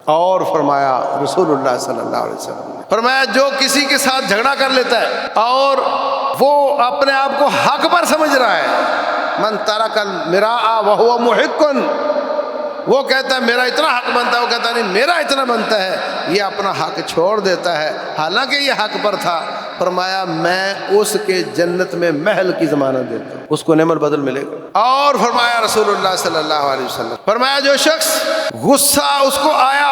اور فرمایا رسول اللہ صلی اللہ علیہ وسلم نے فرمایا جو کسی کے ساتھ جھگڑا کر لیتا ہے اور وہ اپنے آپ کو حق پر سمجھ رہا ہے، من ترک المراء وهو محق، وہ کہتا ہے میرا اتنا حق بنتا ہے، وہ کہتا ہے نہیں میرا اتنا بنتا ہے، یہ اپنا حق چھوڑ دیتا ہے حالانکہ یہ حق پر تھا، فرمایا میں اس کے جنت میں محل کی ضمانت دیتا ہوں، اس کو نعم البدل ملے گا۔ اور فرمایا رسول اللہ صلی اللہ علیہ وسلم، فرمایا جو شخص غصہ اس کو آیا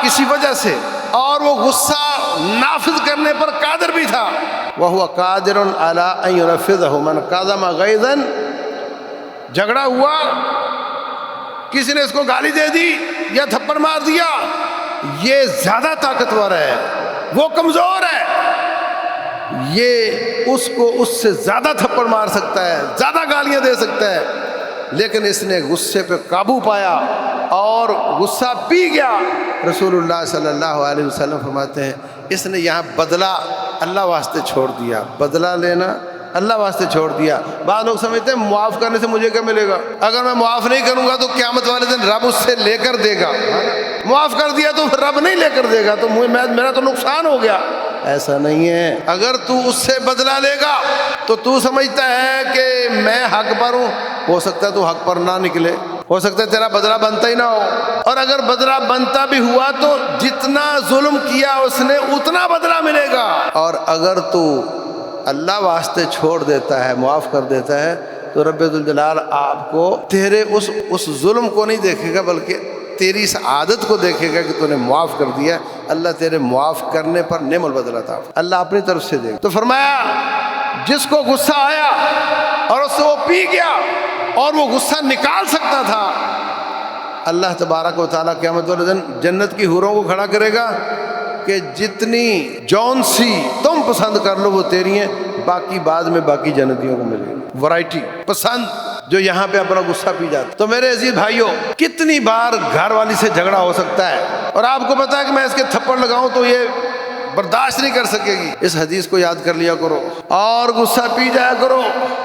کسی وجہ سے اور وہ غصہ نافذ کرنے پر قادر بھی تھا، وَهُوَ قَادِرٌ عَلَىٰ أَن يُنَفِّذَهُ مَنْ قَدَمَ غَيْظًا، جھگڑا ہوا، کسی نے اس کو گالی دے دی یا تھپڑ مار دیا، یہ زیادہ طاقتور ہے، وہ کمزور ہے، یہ اس کو اس سے زیادہ تھپڑ مار سکتا ہے، زیادہ گالیاں دے سکتا ہے، لیکن اس نے غصے پہ قابو پایا اور غصہ پی گیا۔ رسول اللہ صلی اللہ علیہ وسلم فرماتے ہیں اس نے یہاں بدلہ اللہ واسطے چھوڑ دیا، بدلہ لینا اللہ واسطے چھوڑ دیا۔ بعض لوگ سمجھتے ہیں معاف کرنے سے مجھے کیا ملے گا، اگر میں معاف نہیں کروں گا تو قیامت والے دن رب اس سے لے کر دے گا، معاف کر دیا تو پھر رب نہیں لے کر دے گا تو میرا تو نقصان ہو گیا۔ ایسا نہیں ہے، اگر تو اس سے بدلہ لے گا تو تو سمجھتا ہے کہ میں حق پر ہوں، ہو سکتا ہے تو حق پر نہ نکلے، ہو سکتا ہے تیرا بدلہ بنتا ہی نہ ہو، اور اگر بدلہ بنتا بھی ہوا تو جتنا ظلم کیا اس نے اتنا بدلہ ملے گا، اور اگر تو اللہ واسطے چھوڑ دیتا ہے، معاف کر دیتا ہے، تو رب ذوالجلال آپ کو تیرے اس ظلم کو نہیں دیکھے گا بلکہ تیری اس عادت کو دیکھے گا کہ تو نے معاف کر دیا، اللہ تیرے معاف کرنے پر نعم البدل عطا، اللہ اپنی طرف سے دے گا۔ تو فرمایا جس کو غصہ آیا اور اس سے وہ پی گیا اور وہ غصہ نکال سکتا تھا، اللہ تبارک و تعالیٰ قیامت والے دن جنت کی حوروں کو کھڑا کرے گا کہ جتنی جون سی تم پسند کر لو وہ تیری ہیں، باقی بعد میں باقی جنتیوں کو ملے گی، ورائٹی پسند جو یہاں پہ اپنا غصہ پی جاتا۔ تو میرے عزیز بھائیوں، کتنی بار گھر والی سے جھگڑا ہو سکتا ہے اور آپ کو پتا ہے کہ میں اس کے تھپڑ لگاؤں تو یہ برداشت نہیں کر سکے گی، اس حدیث کو یاد کر لیا کرو اور غصہ پی جایا کرو۔